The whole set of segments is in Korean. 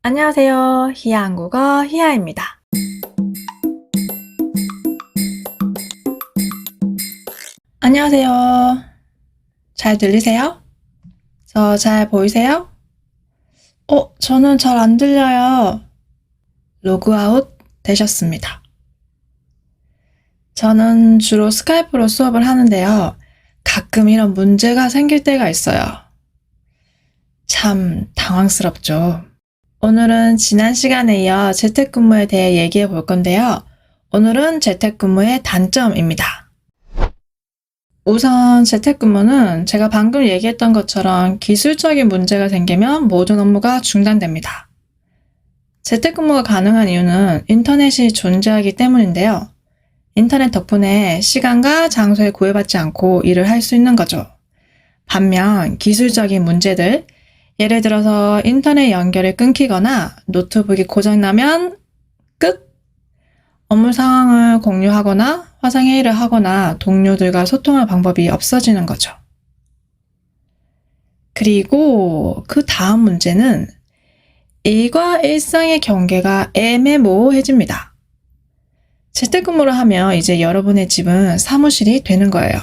안녕하세요. 히야 한국어 히야입니다. 안녕하세요. 잘 들리세요? 저 잘 보이세요? 저는 잘 안 들려요. 로그아웃 되셨습니다. 저는 주로 스카이프로 수업을 하는데요. 가끔 이런 문제가 생길 때가 있어요. 참 당황스럽죠. 오늘은 지난 시간에 이어 재택근무에 대해 얘기해 볼 건데요. 오늘은 재택근무의 단점입니다. 우선 재택근무는 제가 방금 얘기했던 것처럼 기술적인 문제가 생기면 모든 업무가 중단됩니다. 재택근무가 가능한 이유는 인터넷이 존재하기 때문인데요. 인터넷 덕분에 시간과 장소에 구애받지 않고 일을 할 수 있는 거죠. 반면 기술적인 문제들, 예를 들어서 인터넷 연결이 끊기거나 노트북이 고장나면 끝! 업무 상황을 공유하거나 화상회의를 하거나 동료들과 소통할 방법이 없어지는 거죠. 그리고 그 다음 문제는 일과 일상의 경계가 애매모호해집니다. 재택근무를 하면 이제 여러분의 집은 사무실이 되는 거예요.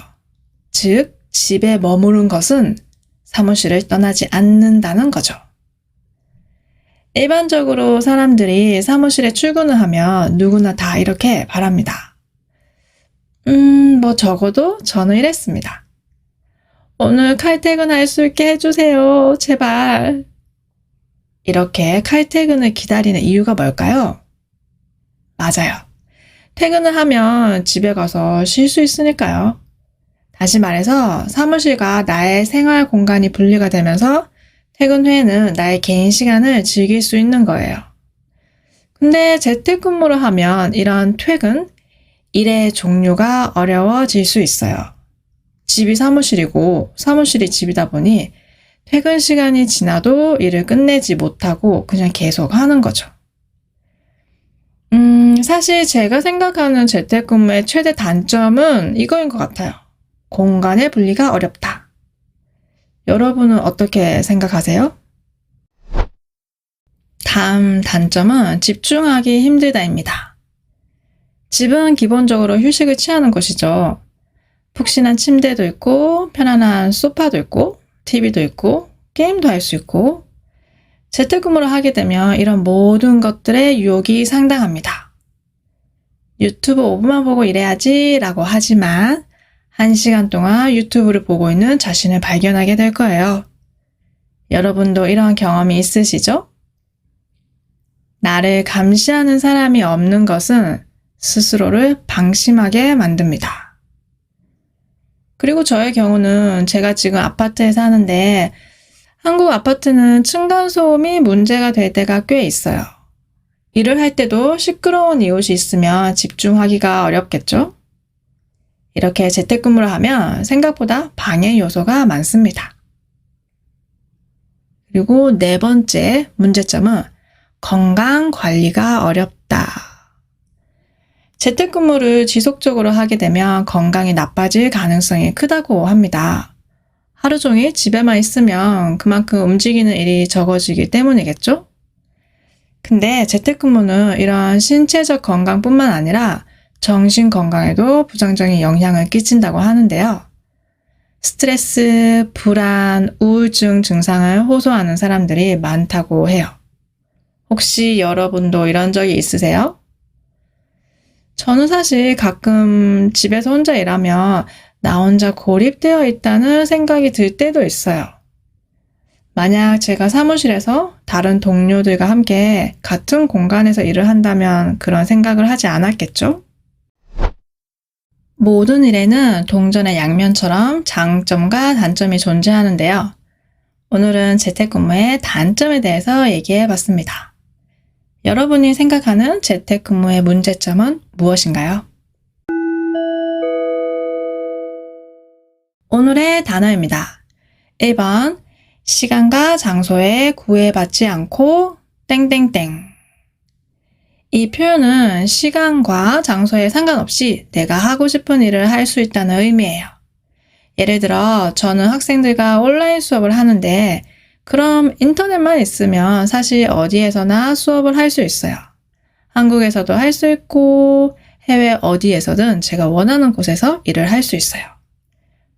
즉, 집에 머무른 것은 사무실을 떠나지 않는다는 거죠. 일반적으로 사람들이 사무실에 출근을 하면 누구나 다 이렇게 바랍니다. 적어도 저는 이랬습니다. 오늘 칼퇴근할 수 있게 해주세요. 제발. 이렇게 칼퇴근을 기다리는 이유가 뭘까요? 맞아요. 퇴근을 하면 집에 가서 쉴 수 있으니까요. 다시 말해서 사무실과 나의 생활 공간이 분리가 되면서 퇴근 후에는 나의 개인 시간을 즐길 수 있는 거예요. 근데 재택근무를 하면 이런 퇴근, 일의 종류가 어려워질 수 있어요. 집이 사무실이고 사무실이 집이다 보니 퇴근 시간이 지나도 일을 끝내지 못하고 그냥 계속 하는 거죠. 사실 제가 생각하는 재택근무의 최대 단점은 이거인 것 같아요. 공간의 분리가 어렵다. 여러분은 어떻게 생각하세요? 다음 단점은 집중하기 힘들다입니다. 집은 기본적으로 휴식을 취하는 곳이죠. 푹신한 침대도 있고 편안한 소파도 있고 TV도 있고 게임도 할 수 있고 재택근무를 하게 되면 이런 모든 것들의 유혹이 상당합니다. 유튜브 5분만 보고 일해야지 라고 하지만 1시간 동안 유튜브를 보고 있는 자신을 발견하게 될 거예요. 여러분도 이런 경험이 있으시죠? 나를 감시하는 사람이 없는 것은 스스로를 방심하게 만듭니다. 그리고 저의 경우는 제가 지금 아파트에 사는데 한국 아파트는 층간소음이 문제가 될 때가 꽤 있어요. 일을 할 때도 시끄러운 이웃이 있으면 집중하기가 어렵겠죠? 이렇게 재택근무를 하면 생각보다 방해 요소가 많습니다. 그리고 네 번째 문제점은 건강 관리가 어렵다. 재택근무를 지속적으로 하게 되면 건강이 나빠질 가능성이 크다고 합니다. 하루 종일 집에만 있으면 그만큼 움직이는 일이 적어지기 때문이겠죠? 근데 재택근무는 이런 신체적 건강뿐만 아니라 정신 건강에도 부정적인 영향을 끼친다고 하는데요. 스트레스, 불안, 우울증 증상을 호소하는 사람들이 많다고 해요. 혹시 여러분도 이런 적이 있으세요? 저는 사실 가끔 집에서 혼자 일하면 나 혼자 고립되어 있다는 생각이 들 때도 있어요. 만약 제가 사무실에서 다른 동료들과 함께 같은 공간에서 일을 한다면 그런 생각을 하지 않았겠죠? 모든 일에는 동전의 양면처럼 장점과 단점이 존재하는데요. 오늘은 재택근무의 단점에 대해서 얘기해 봤습니다. 여러분이 생각하는 재택근무의 문제점은 무엇인가요? 오늘의 단어입니다. 1번, 시간과 장소에 구애받지 않고 땡땡땡. 이 표현은 시간과 장소에 상관없이 내가 하고 싶은 일을 할 수 있다는 의미예요. 예를 들어 저는 학생들과 온라인 수업을 하는데 그럼 인터넷만 있으면 사실 어디에서나 수업을 할 수 있어요. 한국에서도 할 수 있고 해외 어디에서든 제가 원하는 곳에서 일을 할 수 있어요.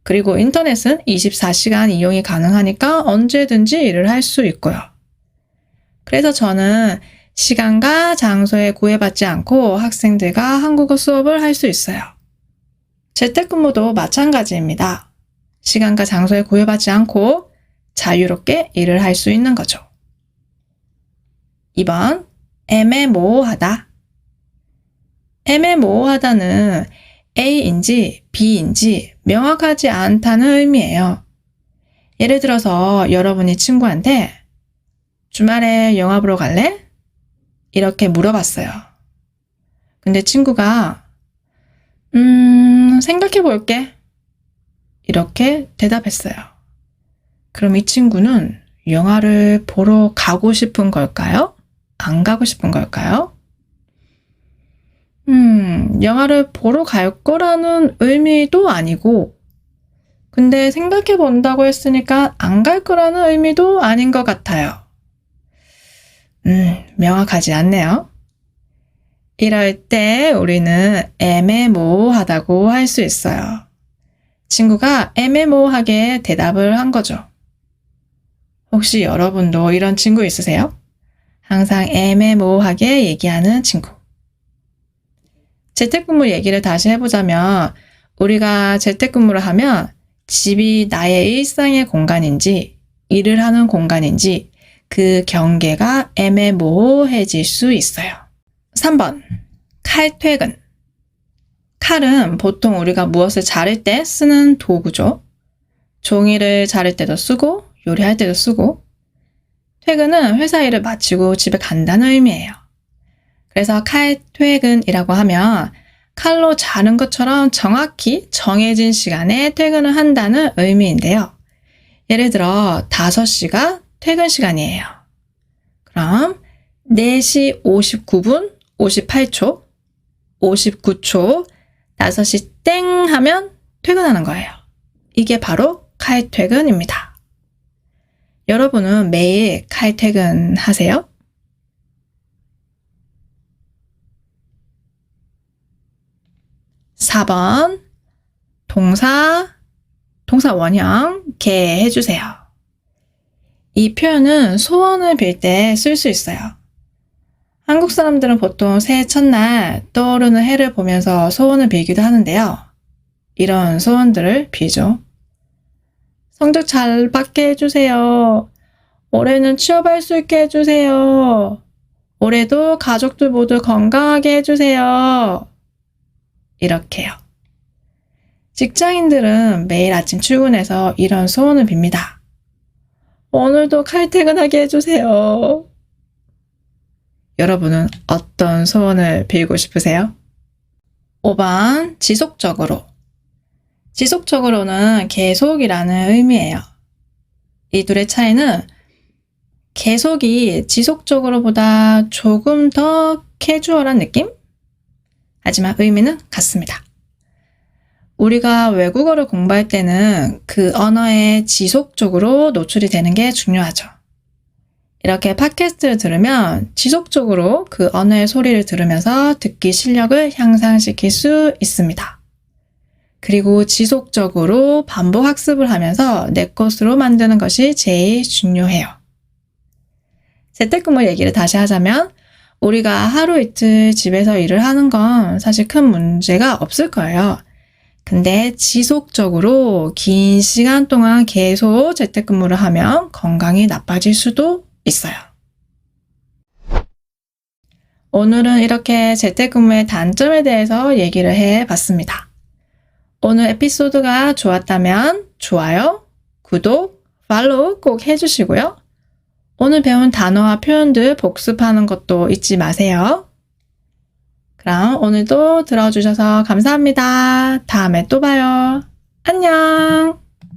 그리고 인터넷은 24시간 이용이 가능하니까 언제든지 일을 할 수 있고요. 그래서 저는 시간과 장소에 구애받지 않고 학생들과 한국어 수업을 할 수 있어요. 재택근무도 마찬가지입니다. 시간과 장소에 구애받지 않고 자유롭게 일을 할 수 있는 거죠. 2번, 애매모호하다. 애매모호하다는 A인지 B인지 명확하지 않다는 의미예요. 예를 들어서 여러분이 친구한테 주말에 영화 보러 갈래? 이렇게 물어봤어요. 근데 친구가 생각해 볼게. 이렇게 대답했어요. 그럼 이 친구는 영화를 보러 가고 싶은 걸까요? 안 가고 싶은 걸까요? 영화를 보러 갈 거라는 의미도 아니고, 근데 생각해 본다고 했으니까 안 갈 거라는 의미도 아닌 것 같아요. 명확하지 않네요. 이럴 때 우리는 애매모호하다고 할 수 있어요. 친구가 애매모호하게 대답을 한 거죠. 혹시 여러분도 이런 친구 있으세요? 항상 애매모호하게 얘기하는 친구. 재택근무 얘기를 다시 해보자면 우리가 재택근무를 하면 집이 나의 일상의 공간인지 일을 하는 공간인지 그 경계가 애매모호해질 수 있어요. 3번, 칼퇴근. 칼은 보통 우리가 무엇을 자를 때 쓰는 도구죠. 종이를 자를 때도 쓰고 요리할 때도 쓰고, 퇴근은 회사 일을 마치고 집에 간다는 의미예요. 그래서 칼퇴근이라고 하면 칼로 자른 것처럼 정확히 정해진 시간에 퇴근을 한다는 의미인데요. 예를 들어 5시가 퇴근 시간이에요. 그럼 4시 59분 58초, 59초, 5시 땡 하면 퇴근하는 거예요. 이게 바로 칼퇴근입니다. 여러분은 매일 칼퇴근 하세요? 4번, 동사 원형 개 해주세요. 이 표현은 소원을 빌 때 쓸 수 있어요. 한국 사람들은 보통 새해 첫날 떠오르는 해를 보면서 소원을 빌기도 하는데요. 이런 소원들을 빌죠. 성적 잘 받게 해주세요. 올해는 취업할 수 있게 해주세요. 올해도 가족들 모두 건강하게 해주세요. 이렇게요. 직장인들은 매일 아침 출근해서 이런 소원을 빕니다. 오늘도 칼퇴근하게 해주세요. 여러분은 어떤 소원을 빌고 싶으세요? 5번, 지속적으로. 지속적으로는 계속이라는 의미예요. 이 둘의 차이는 계속이 지속적으로보다 조금 더 캐주얼한 느낌? 하지만 의미는 같습니다. 우리가 외국어를 공부할 때는 그 언어에 지속적으로 노출이 되는 게 중요하죠. 이렇게 팟캐스트를 들으면 지속적으로 그 언어의 소리를 들으면서 듣기 실력을 향상시킬 수 있습니다. 그리고 지속적으로 반복 학습을 하면서 내 것으로 만드는 것이 제일 중요해요. 재택근무 얘기를 다시 하자면 우리가 하루 이틀 집에서 일을 하는 건 사실 큰 문제가 없을 거예요. 근데 지속적으로 긴 시간 동안 계속 재택근무를 하면 건강이 나빠질 수도 있어요. 오늘은 이렇게 재택근무의 단점에 대해서 얘기를 해봤습니다. 오늘 에피소드가 좋았다면 좋아요, 구독, 팔로우 꼭 해주시고요. 오늘 배운 단어와 표현들 복습하는 것도 잊지 마세요. 그럼 오늘도 들어주셔서 감사합니다. 다음에 또 봐요. 안녕!